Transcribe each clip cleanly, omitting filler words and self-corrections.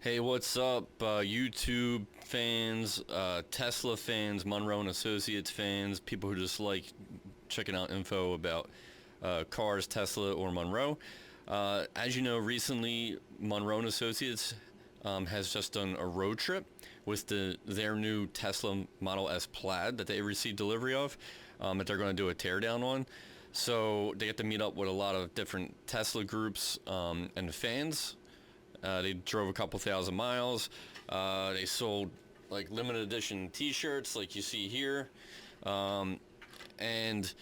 Hey, what's up, YouTube fans, Tesla fans, Munro and Associates fans, people who just like checking out info about cars, Tesla or Munro. As you know, recently Munro and Associates has just done a road trip with their new Tesla Model S Plaid that they received delivery of, that they're going to do a teardown on. So they get to meet up with a lot of different Tesla groups and fans. They drove a couple thousand miles. They sold like limited edition t-shirts like you see here. And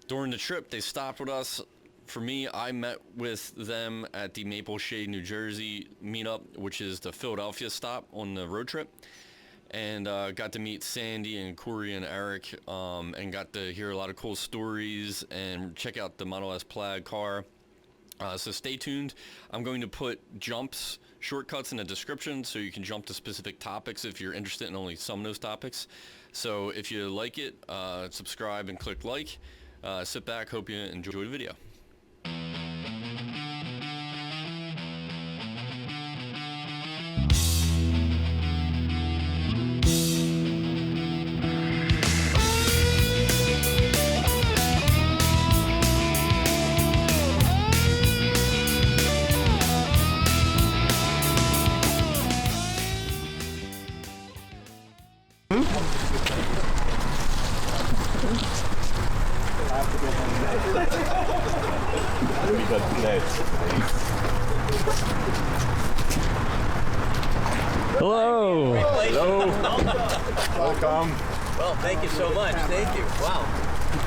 during the trip, they stopped with us. For me, I met with them at the Maple Shade, New Jersey meetup, which is the Philadelphia stop on the road trip. And got to meet Sandy and Corey and Eric, and got to hear a lot of cool stories and check out the Model S Plaid car. So stay tuned. I'm going to put shortcuts in the description so you can jump to specific topics if you're interested in only some of those topics. So if you like it, subscribe and click like. Sit back, hope you enjoy the video. Hello. Hello. Welcome. Well, thank you so much. Thank you. Wow.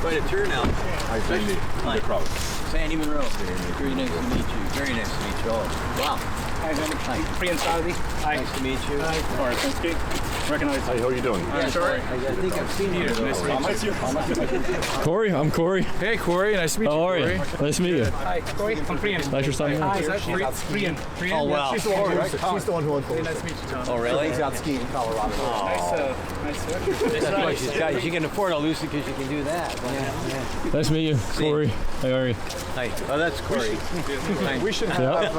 Quite a turnout. Hi, Sandy. Hi. The crowd. Sandy Munro. Very nice to meet you. Very nice to meet you all. Wow. Hi, Sandy. Hi. Free and Sabi. Hi. Nice to meet you. Hi. Thank you. Recognize. Hi, how are you doing? Yeah, sorry. I think I've seen you. Nice to meet you. Corey, I'm Corey. Hey, Corey. Nice to meet you. How are you? Nice to meet you. Hi, Corey. I'm Priyan. Thanks for stopping Hi, by. Priyan. Oh, wow. She's the one who unfolded. Nice to meet you, John. Oh, really? He's out skiing in Colorado. Nice to meet you. That's why she's got you. She can afford a Lucy because she can do that. Yeah. Nice to meet you, Corey. How are you? Hi. Oh, that's Corey. We should have...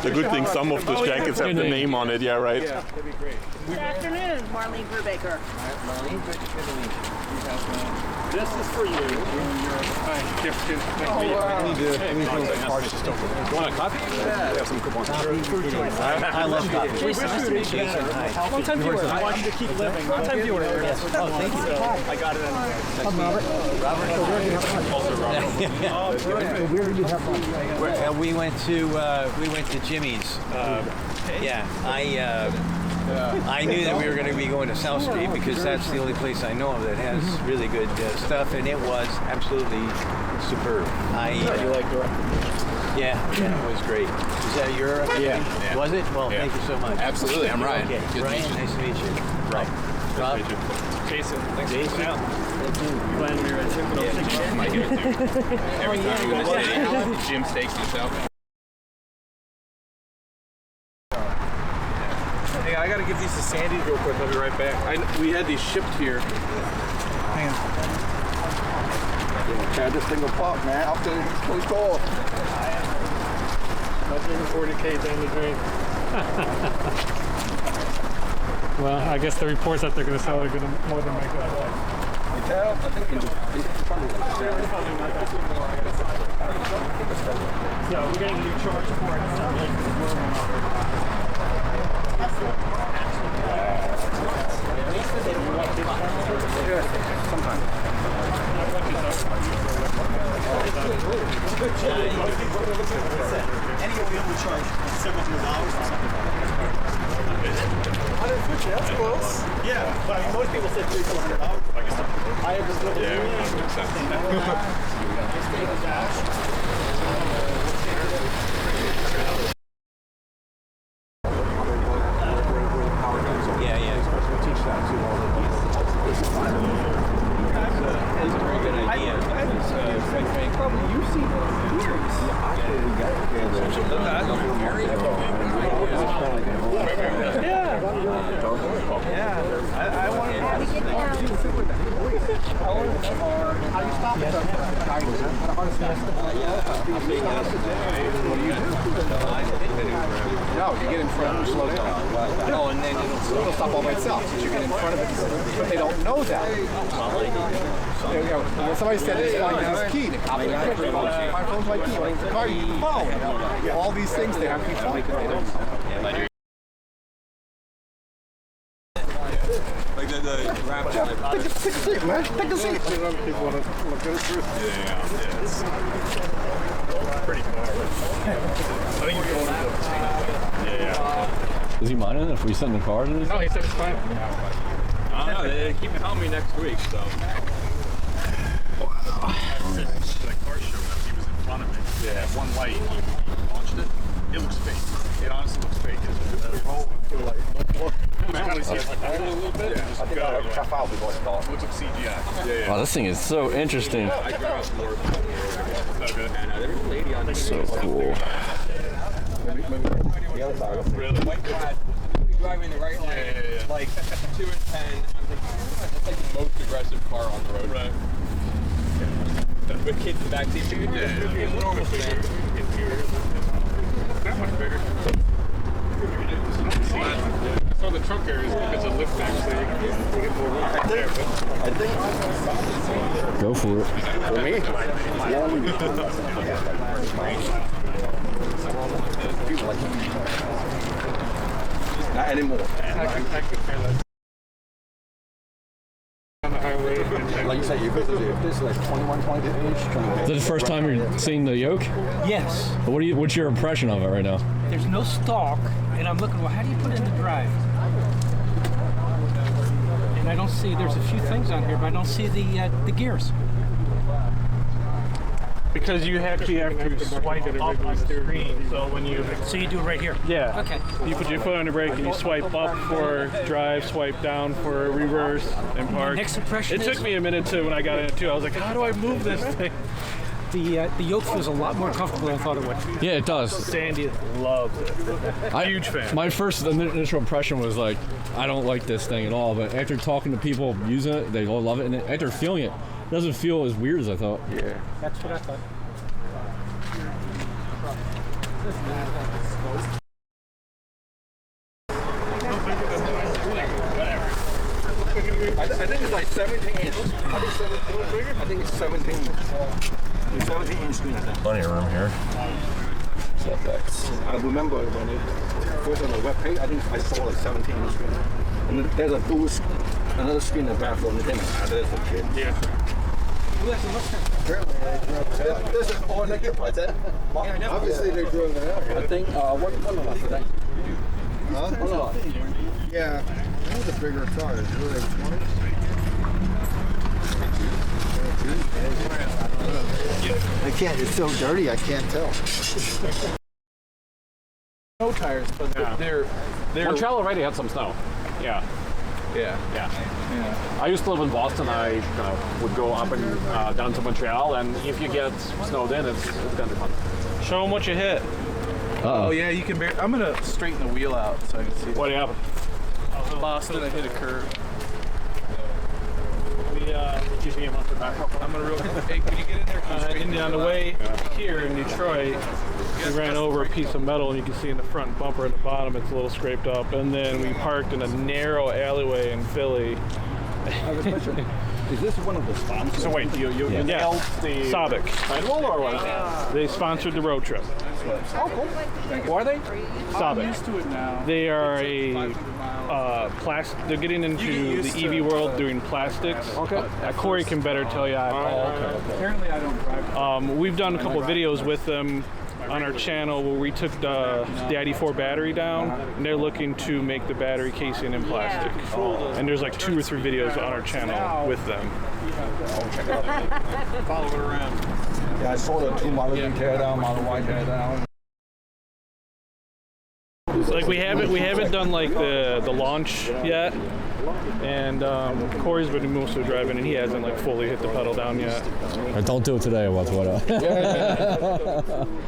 The good thing, some of those jackets have the name on it, yeah, right? Yeah, that'd be great. Good afternoon, Marlene Brubaker. This is for you. Hi, Nice to meet you. Want a coffee? Yeah. We have some coupons. I love coffee. Nice to meet you. Hi. Long-time viewer. I want you to keep living. Long-time viewer. Yes. Oh, thank you. I got it. I'm Robert. Also Robert. Where did you have fun? We went to Jimmy's. Yeah, I knew that we were going to be going to South Street because that's the only place I know of that has really good stuff, and it was absolutely superb. You liked it? Yeah, it was great. Is that your? Yeah. Was it? Well, thank you so much. Absolutely, I'm Ryan. Okay, Good Ryan, to meet you. nice to meet you. Rob. Rob. Jason, thanks for coming out. Thank you. Glad we were at Tim. Mike here too. Every time you go to the city, Jim takes yourself. Hey, I gotta give these to Sandy real quick. I'll be right back. We had these shipped here. Hang on. Had this thing will pop, man. After it's close call. Nothing 40K down the drain. Well, I guess the reports that they're going to sell are going to more than make that. You tell? I think it's probably So we're getting a new charge for it. That's close. Yeah, but I mean, most people said $300-$400. I have this little. How do you stop it? No, you get in front of it, slow down. Oh, and then It'll stop all by itself. So you get in front of it, but they don't know that. You know, when somebody said this phone is his key, the cops are like, my phone's my key. When it's a car, you use the phone. You know, all these things they have to be phone because they don't know. Like the rap. Take a seat, man. Take a seat. People want to look at it first. Yeah, it's pretty far. I think you're going to yeah. Is he minding if we sit in the car? No, he said it's fine. I don't know. They keep calling me next week, so. That car showed up. He was in front of it. Yeah. One light. He launched it. It looks fake. It honestly looks fake. Looks like CGI. Yeah. Wow, this thing is so interesting. I grew up more. There's a lady on the So cool. Really? Driving the right lane, like 2 and 10. I'm thinking, that's like the most aggressive car on the road. Right. With kids in the backseat, too. Yeah. It's normal for them. That much bigger. I saw the trunk area because of lift back, so you can put it more right there. I think Go for it. for me, not anymore. I can feel that. On the highway. Like you said, if this is like 21, 22 inch, Is that the first time you're seeing the yoke? Yes. What's your impression of it right now? There's no stalk, and I'm looking, well, how do you put it in the drive? And I don't see, there's a few things on here, but I don't see the gears. Because you actually have to swipe up on the screen, so when you... So you do it right here? Yeah. Okay. You put your foot on the brake and you swipe up for drive, swipe down for reverse, and park. Next impression It took me a minute too when I got in it too. I was like, how do I move this thing? The yoke feels a lot more comfortable than I thought it would. Yeah, it does. Sandy loves it. Huge fan. My first initial impression was like, I don't like this thing at all. But after talking to people using it, they all love it. And after feeling it, it doesn't feel as weird as I thought. Yeah. That's what I thought. I think it's like 17 inches. I think it's 17 inches. 17 inch screen, I think. Plenty of room here. Setbacks. I remember when it first on the web page, I think I saw a 17 inch screen. And then there's a dual another screen in the bathroom. Then there's the kid. Yeah. This is all naked. What's that? Obviously they drove it out. I think, what was that? Huh? Yeah. That was a bigger car. Is it really 20? I can't, it's so dirty, I can't tell. No tires, but they're Montreal already had some snow. Yeah. I used to live in Boston. I would go up and down to Montreal, and if you get snowed in, it's gonna be fun. show them what you hit. Oh yeah, you can I'm gonna straighten the wheel out so I can see. What happened? Boston, I hit a curve. I'm gonna real quick. Hey, can you get in there? On the way here in Detroit, we ran over a piece of metal, and you can see in the front bumper at the bottom it's a little scraped up. And then we parked in a narrow alleyway in Philly. Is this one of the sponsors? So wait, you nailed the Sabic. Plaid Wall or what? They sponsored the road trip. Oh, cool. Who are they? Sabic. used to it now. They are a they're getting into the EV world doing plastics. Okay. Corey can better tell you. Apparently I don't drive. We've done a couple of videos with them on our channel where we took the i4 battery down, and they're looking to make the battery casing in plastic. And there's like 2 or 3 videos on our channel with them. Follow it around. Yeah, I saw the 2 Model D tear down, Model Y tear down. Like we haven't done like the launch yet, and Corey's been mostly driving, and he hasn't like fully hit the pedal down yet. Don't do it today. What's what?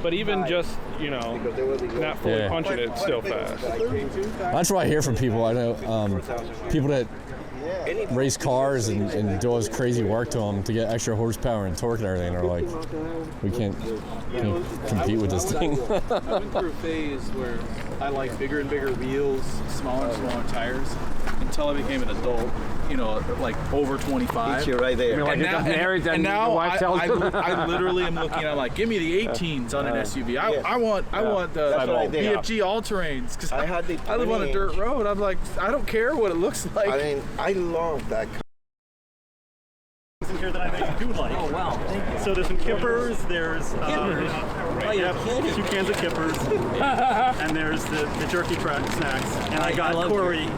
But even just not fully punching it, it's still fast. That's what I hear from people. I know people that race cars and do all this crazy work to them to get extra horsepower and torque and everything. They're like, we can't compete with this thing. I went through a phase where I like bigger and bigger wheels, smaller and smaller tires, until I became an adult. You know, like over 25. You're right there. Like and now I literally am looking. I'm like, give me the 18s on an SUV. I want the BFG all-terrains because I live on a dirt road. I'm like, I don't care what it looks like. I mean, I love that car. Here that I do like. Oh wow! Thank you. So there's some kippers. There's two cans of kippers, and there's the jerky snacks. And I got Corey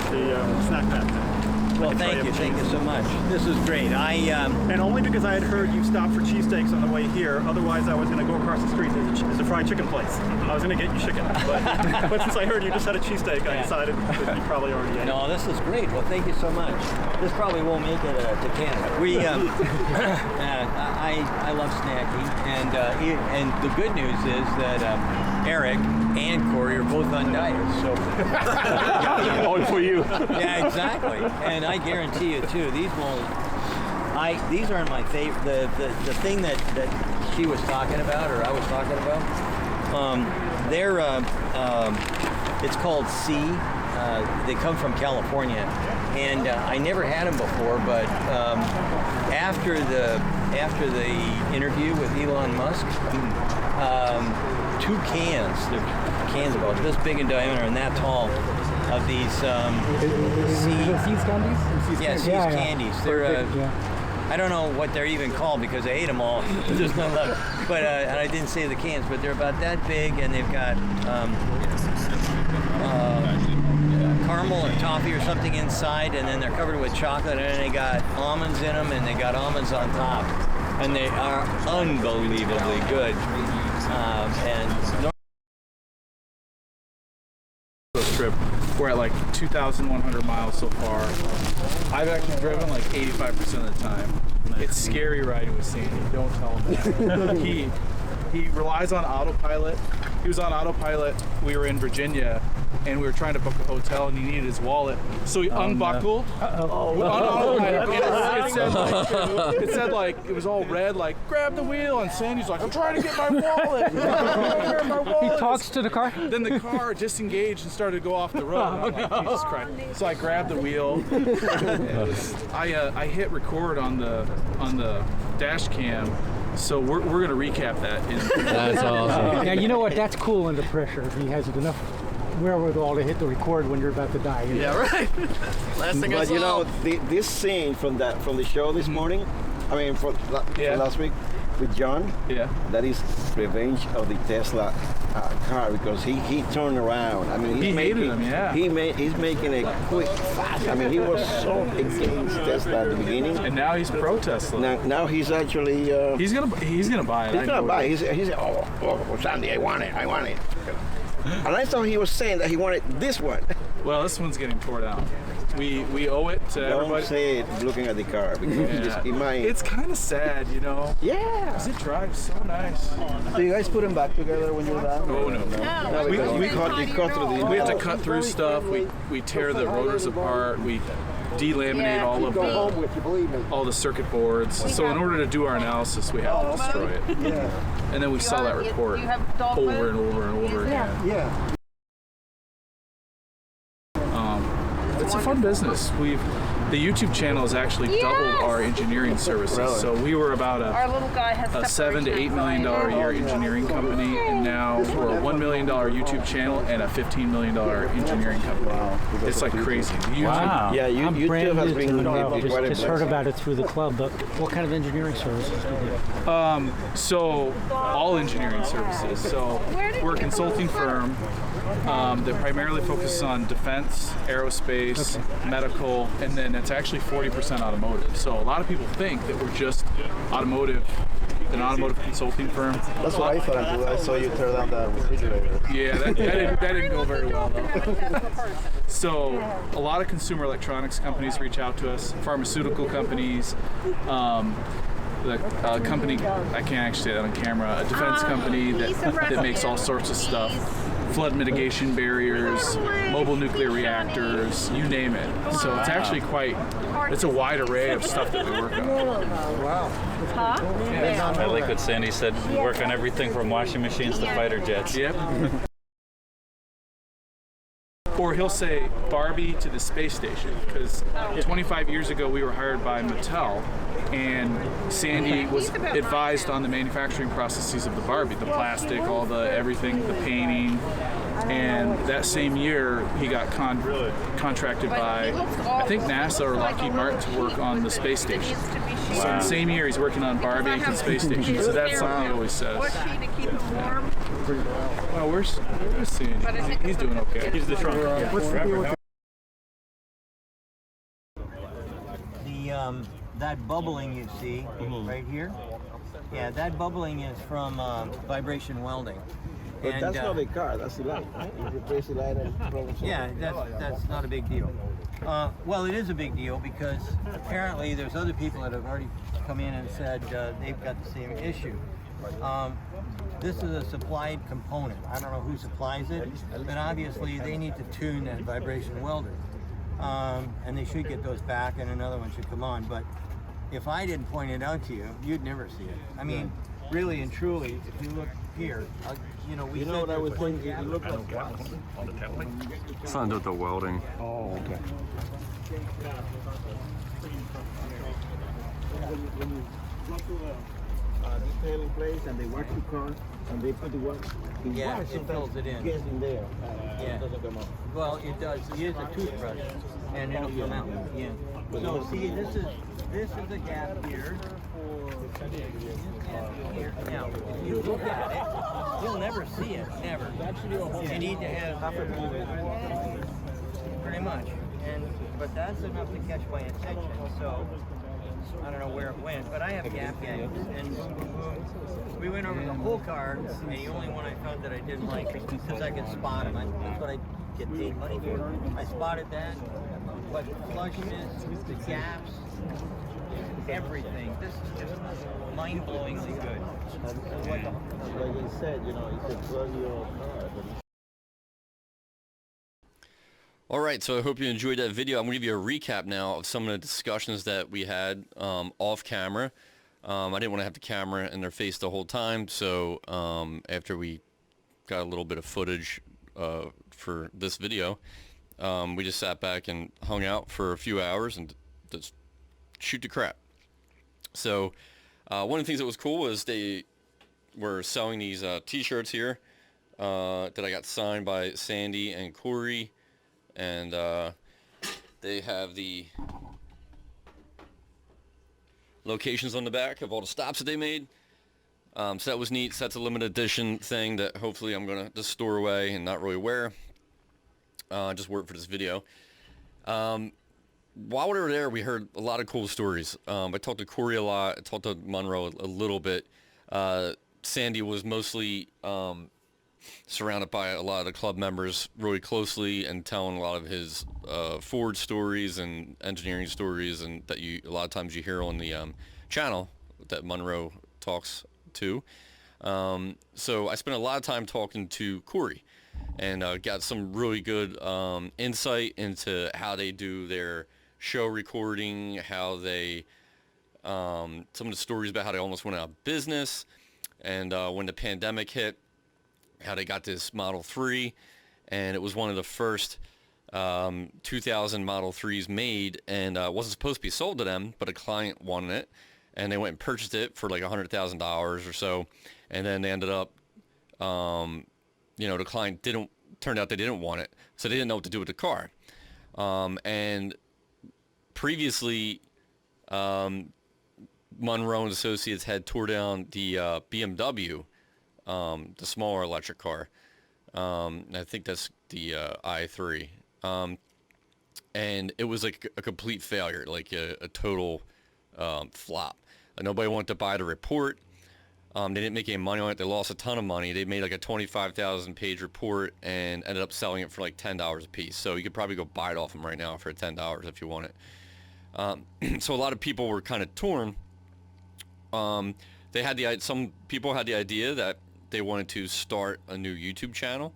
the snack pack. Well, thank you so much. This is great. And only because I had heard you stopped for cheesesteaks on the way here. Otherwise, I was going to go across the street. There's a fried chicken place. I was going to get you chicken, but since I heard you just had a cheesesteak, I decided that you probably already ate. No, this is great. Well, thank you so much. This probably won't make it to Canada. We, I love snacking, and the good news is that Eric and Corey are both on diets. So, only for you. Yeah, exactly. And I guarantee you too, these won't. These aren't my favorite. The thing that she was talking about, or I was talking about, they're it's called C. They come from California, and I never had them before. But after the interview with Elon Musk, 2 cans. They're cans about this big in diameter and that tall. Of these Seeds candies? Yeah, Seeds candies. They're I don't know what they're even called because I ate them all. There's none left. But and I didn't say the cans, but they're about that big, and they've got caramel or toffee or something inside, and then they're covered with chocolate, and then they got almonds in them, and they got almonds on top, and they are unbelievably good. Trip. We're at like 2,100 miles so far. I've actually driven like 85% of the time. It's scary riding with Sandy. Don't tell him that. He relies on autopilot. He was on autopilot. We were in Virginia, and we were trying to book a hotel, and he needed his wallet. So he unbuckled. On autopilot. It said like it was all red, like grab the wheel, and Sandy's like, I'm trying to get my wallet. He talks to the car. Then the car disengaged and started to go off the road. I'm like, Jesus Christ! So I grabbed the wheel. I hit record on the dash cam. So we're going to recap that. That's awesome. Yeah, you know what? That's cool under pressure. If he has enough wherewithal to hit the record when you're about to die. Yeah, right. Last thing but you know, this scene from the show this morning, I mean, from last week with John, that is revenge of the Tesla car because he turned around. I mean, he hated him. Yeah. He's making a quick fast. I mean, he was so against Tesla at the beginning, and now he's pro Tesla. Now he's actually he's gonna buy it. He's gonna buy it. He said, oh, Sandy, I want it. And I thought he was saying that he wanted this one. Well, this one's getting tore down. We owe it to everybody. Don't say it looking at the car because it might. It's kind of sad, you know. Yeah. Because it drives so nice. Do you guys put them back together when you're done? Oh no. We cut through the. We have to cut through stuff. We tear the rotors apart. We delaminate all the circuit boards. So in order to do our analysis, we have to destroy it. Yeah. And then we sell that report over and over and over again. Yeah. It's a fun business. The YouTube channel has actually doubled our engineering services. Really? So we were about a $7 to $8 million a year engineering company, and now we're a $1 million YouTube channel and a $15 million engineering company. Wow. It's like crazy. Wow. Yeah, YouTube has been quite a just heard about it through the club, but what kind of engineering services do you do? So all engineering services. So we're a consulting firm that primarily focuses on defense, aerospace, medical, and then it's actually 40% automotive. So a lot of people think that we're just an automotive consulting firm. That's what I thought until I saw you tear down the refrigerator. Yeah, that didn't go very well though. So a lot of consumer electronics companies reach out to us, pharmaceutical companies, the company, I can't actually say that on camera, a defense company that makes all sorts of stuff. flood mitigation barriers, mobile nuclear reactors, you name it. So it's actually it's a wide array of stuff that we work on. Wow. I like what Sandy said. We work on everything from washing machines to fighter jets. Yep. Or he'll say Barbie to the space station, because 25 years ago we were hired by Mattel, and Sandy was advised on the manufacturing processes of the Barbie, the plastic, all the everything, the painting. And that same year he got contracted by, I think, NASA or Lockheed Martin to work on the space station. So in the same year he's working on Barbie and the space station. So that's something he always says. Well, where's Sandy? He's doing okay. He's the trunk. What's the deal with That bubbling you see right here, yeah, that bubbling is from vibration welding. But And, that's not the car, that's the light, right? You replace the light and problem solved. yeah, that's not a big deal. Well, it is a big deal because apparently there's other people that have already come in and said they've got the same issue. This is a supplied component. I don't know who supplies it, but obviously they need to tune that vibration welder. And they should get those back and another one should come on. But if I didn't point it out to you, you'd never see it. I mean, really and truly, if you look here, we said what I was there's one thinking? gap. It looked like glass. It's not with the welding. Oh, okay. When you go to the detailing place and they wash the car and they put the wax, Yeah, it fills it in. gets in there. Yeah. It doesn't come out. Well, it does. Use a toothbrush, and it'll come out. Yeah. So see, this is a gap here. Here. Now, if you look at it, you'll never see it. Never. You need to have pretty much. But that's enough to catch my attention. So I don't know where it went, but I have gap gangs, and we went over the whole car, and the only one I found that I didn't like because I could spot them. That's what I get paid money for. I spotted that, but flushness, the gaps, everything. This is just mind-blowingly good. Like you said, it's a 12-year-old car. All right, so I hope you enjoyed that video. I'm going to give you a recap now of some of the discussions that we had off camera. I didn't want to have the camera in their face the whole time, so after we got a little bit of footage for this video, we just sat back and hung out for a few hours and just shoot the crap. So one of the things that was cool was they were selling these t-shirts here that I got signed by Sandy and Corey. And they have the locations on the back of all the stops that they made. So that was neat. So that's a limited edition thing that hopefully I'm going to just store away and not really wear. Just work for this video. While we were there, we heard a lot of cool stories. I talked to Corey a lot. I talked to Munro a little bit. Sandy was mostly surrounded by a lot of the club members really closely and telling a lot of his Ford stories and engineering stories, and that a lot of times you hear on the channel that Munro talks to. So I spent a lot of time talking to Corey and got some really good insight into how they do their show recording, how they some of the stories about how they almost went out of business, and when the pandemic hit, how they got this Model 3, and it was one of the first 2000 Model 3s made, and wasn't supposed to be sold to them, but a client wanted it, and they went and purchased it for like $100,000 or so, and then they ended up, the client turned out they didn't want it, so they didn't know what to do with the car. And previously, Munro and Associates had tore down the BMW, the smaller electric car. I think that's the i3. And it was like a complete failure, like a total flop. Nobody wanted to buy the report. They didn't make any money on it. They lost a ton of money. They made like a 25,000 page report and ended up selling it for like $10 a piece. So you could probably go buy it off them right now for $10 if you want it. So a lot of people were kind of torn. Some people had the idea that they wanted to start a new YouTube channel.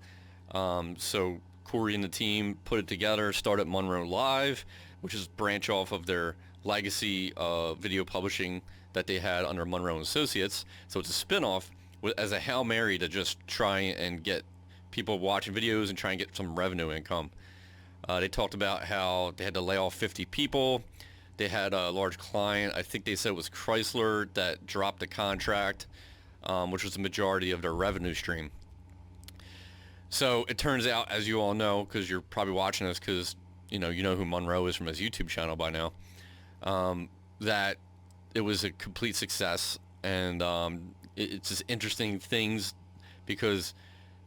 So Corey and the team put it together, started Munro Live, which is a branch off of their legacy video publishing that they had under Munro and Associates. So it's a spin-off as a Hail Mary to just try and get people watching videos and try and get some revenue income. They talked about how they had to lay off 50 people. They had a large client, I think they said it was Chrysler, that dropped the contract, which was the majority of their revenue stream. So it turns out, as you all know, because you're probably watching this, because you know who Munro is from his YouTube channel by now, that it was a complete success. And it's just interesting things, because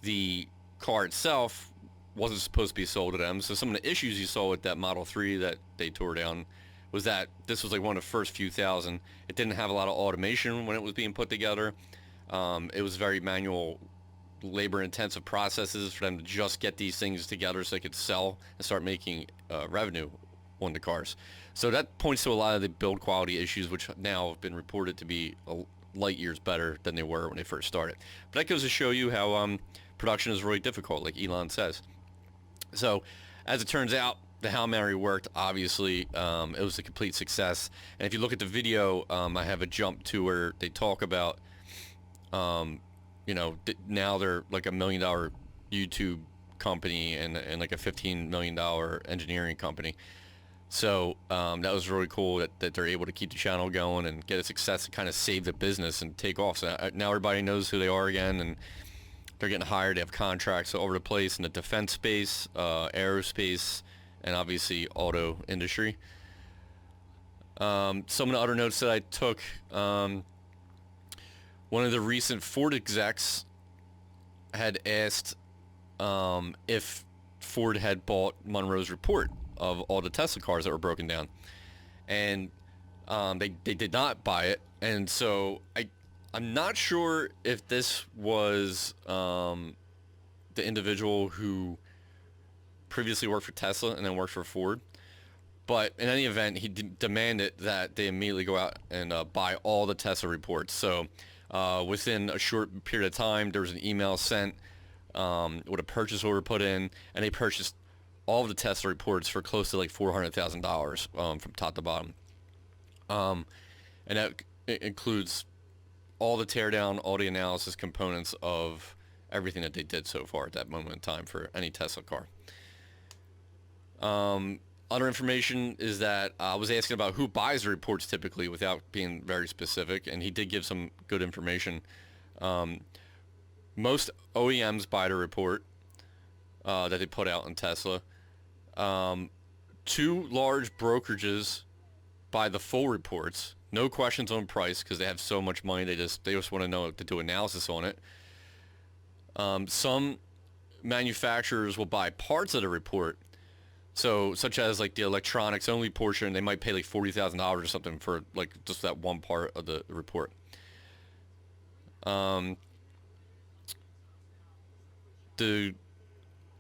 the car itself wasn't supposed to be sold to them. So some of the issues you saw with that Model 3 that they tore down was that this was like one of the first few thousand. It didn't have a lot of automation when it was being put together. It was very manual, labor-intensive processes for them to just get these things together so they could sell and start making revenue on the cars. So that points to a lot of the build quality issues, which now have been reported to be light years better than they were when they first started. But that goes to show you how production is really difficult, like Elon says. So as it turns out, the Hail Mary worked, obviously. It was a complete success. And if you look at the video, I have a jump to where they talk about, now they're like $1 million YouTube company and like a $15 million engineering company. So that was really cool that they're able to keep the channel going and get a success and kind of save the business and take off. So now everybody knows who they are again, and they're getting hired. They have contracts all over the place in the defense space, aerospace, and obviously auto industry. Some of the other notes that I took, one of the recent Ford execs had asked if Ford had bought Munro's report of all the Tesla cars that were broken down, and they did not buy it. And so I'm not sure if this was the individual who previously worked for Tesla and then worked for Ford, but in any event, he demanded that they immediately go out and buy all the Tesla reports. So within a short period of time, there was an email sent with a purchase order put in, and they purchased all of the Tesla reports for close to like $400,000 from top to bottom. And that includes all the teardown, all the analysis components of everything that they did so far at that moment in time for any Tesla car. Other information is that I was asking about who buys the reports typically without being very specific, and he did give some good information. Most OEMs buy the report that they put out in Tesla. 2 large brokerages buy the full reports, no questions on price, because they have so much money. They just want to know to do analysis on it. Some manufacturers will buy parts of the report, so such as like the electronics only portion. They might pay like $40,000 or something for like just that one part of the report. The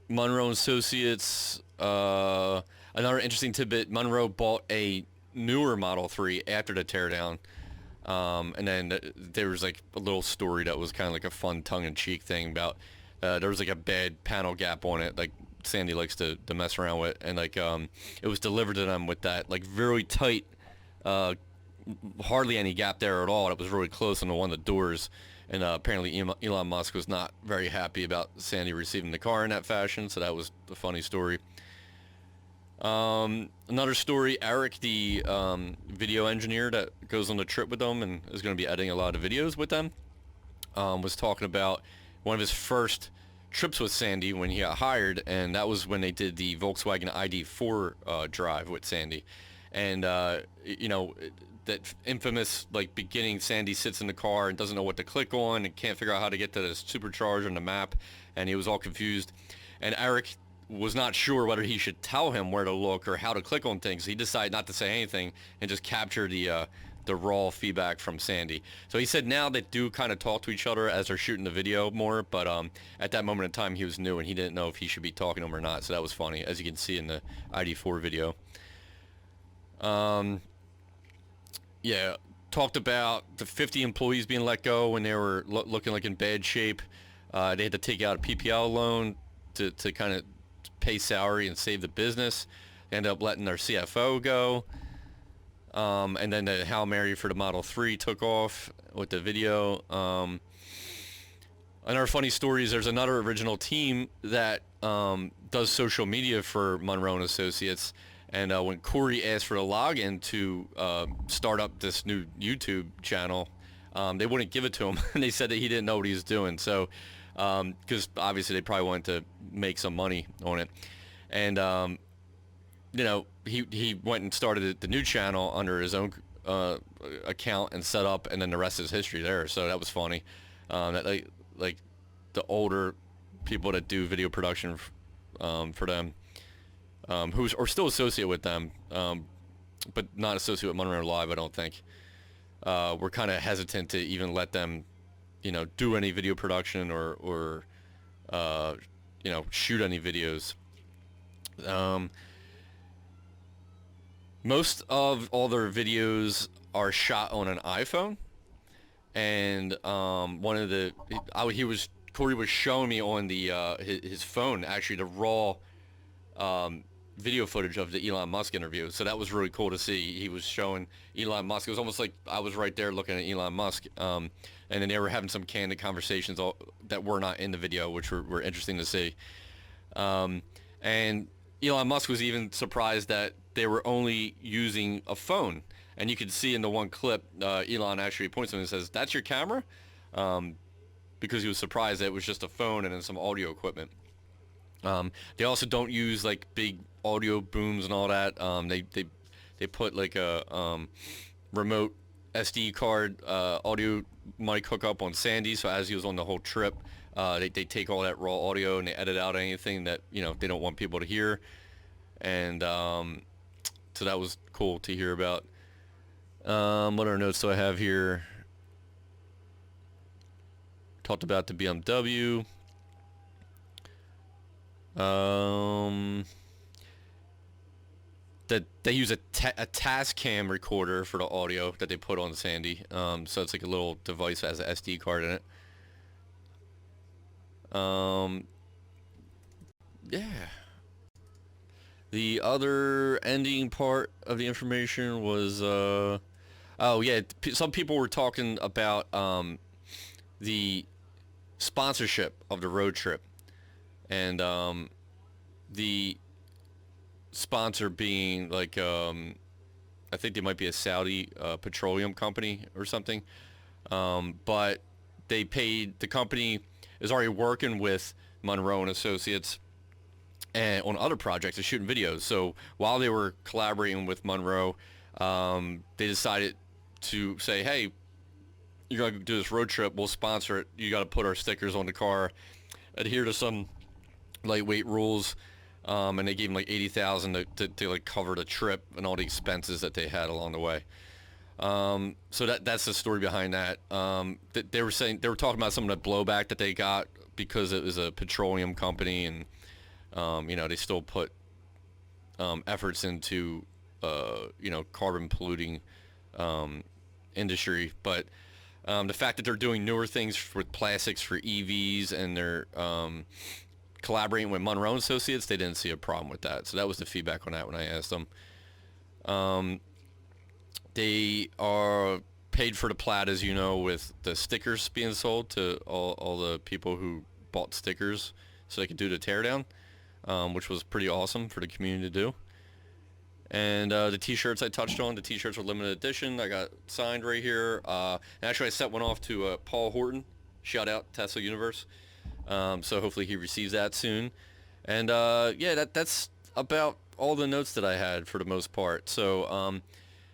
Munro Associates, another interesting tidbit, Munro bought a newer Model 3 after the teardown, and then there was like a little story that was kind of like a fun tongue-in-cheek thing about there was like a bad panel gap on it, like Sandy likes to mess around with, and like it was delivered to them with that like very tight, hardly any gap there at all. It was really close on one of the doors. And apparently Elon Musk was not very happy about Sandy receiving the car in that fashion, so that was a funny story. Another story, Eric, the video engineer that goes on the trip with them and is going to be editing a lot of videos with them, was talking about one of his first trips with Sandy when he got hired, and that was when they did the Volkswagen ID4 drive with Sandy. And, that infamous like beginning, Sandy sits in the car and doesn't know what to click on and can't figure out how to get to the supercharger on the map, and he was all confused. And Eric was not sure whether he should tell him where to look or how to click on things. He decided not to say anything and just capture the raw feedback from Sandy. So he said now they do kind of talk to each other as they're shooting the video more, but at that moment in time he was new and he didn't know if he should be talking to him or not, so that was funny, as you can see in the ID4 video. Yeah, talked about the 50 employees being let go when they were looking like in bad shape. They had to take out a PPL loan to kind of pay salary and save the business. They ended up letting their CFO go. And then the Hail Mary for the Model 3 took off with the video. Another funny story is there's another original team that does social media for Munro and Associates. And when Corey asked for a login to start up this new YouTube channel, they wouldn't give it to him. And they said that he didn't know what he was doing. So, because obviously they probably wanted to make some money on it. And, you know, he went and started the new channel under his own account and set up, and then the rest is history there. So that was funny. That like the older people that do video production for them, who are still associated with them, but not associated with Munro Live, I don't think. We're kind of hesitant to even let them, you know, do any video production or you know, shoot any videos. Most of all their videos are shot on an iPhone, and one of the Corey was showing me on the his phone actually the raw video footage of the Elon Musk interview. So that was really cool to see. He was showing Elon Musk. It was almost like I was right there looking at Elon Musk, and then they were having some candid conversations that were not in the video, which were interesting to see. And Elon Musk was even surprised that they were only using a phone. And you could see in the one clip, Elon actually points to him and says, "That's your camera?" Because he was surprised that it was just a phone and then some audio equipment. They also don't use like big audio booms and all that. They put like a remote SD card audio mic hookup on Sandy, so as he was on the whole trip, they take all that raw audio and they edit out anything that, you know, they don't want people to hear. And so that was cool to hear about. What other notes do I have here? Talked about the BMW. That they use a Tascam recorder for the audio that they put on Sandy. So it's like a little device that has an SD card in it. Yeah. The other ending part of the information was, oh yeah, some people were talking about the sponsorship of the road trip, and the sponsor being like, I think they might be a Saudi petroleum company or something, but the company is already working with Munro and Associates and on other projects of shooting videos. So while they were collaborating with Munro, they decided to say, hey, you're going to do this road trip, we'll sponsor it. You got to put our stickers on the car, adhere to some lightweight rules, and they gave them like $80,000 to like cover the trip and all the expenses that they had along the way. So that's the story behind that. They were talking about some of the blowback that they got because it was a petroleum company, and you know, they still put efforts into you know, carbon polluting industry, but the fact that they're doing newer things with plastics for EVs and they're collaborating with Munro and Associates, they didn't see a problem with that. So that was the feedback on that when I asked them. They are paid for the Plaid, as you know, with the stickers being sold to all the people who bought stickers so they could do the teardown, which was pretty awesome for the community to do. And the t-shirts I touched on, the t-shirts were limited edition. I got signed right here. And actually, I sent one off to Paul Horton. Shout out Tesla Universe. So hopefully he receives that soon. And yeah, that's about all the notes that I had for the most part. So,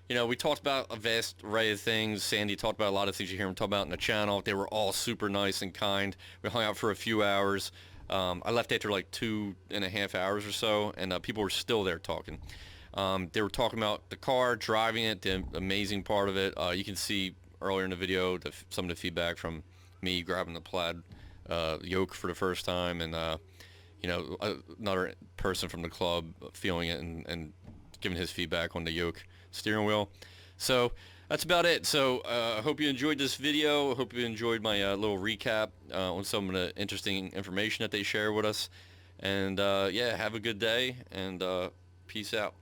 you know, we talked about a vast array of things. Sandy talked about a lot of things you hear him talk about in the channel. They were all super nice and kind. We hung out for a few hours. I left after like 2.5 hours or so, and people were still there talking. They were talking about the car, driving it, the amazing part of it. You can see earlier in the video some of the feedback from me grabbing the Plaid Yoke for the first time, and you know, another person from the club feeling it and giving his feedback on the Yoke steering wheel. So that's about it. So I hope you enjoyed this video. I hope you enjoyed my little recap on some of the interesting information that they share with us. And yeah, have a good day, and peace out.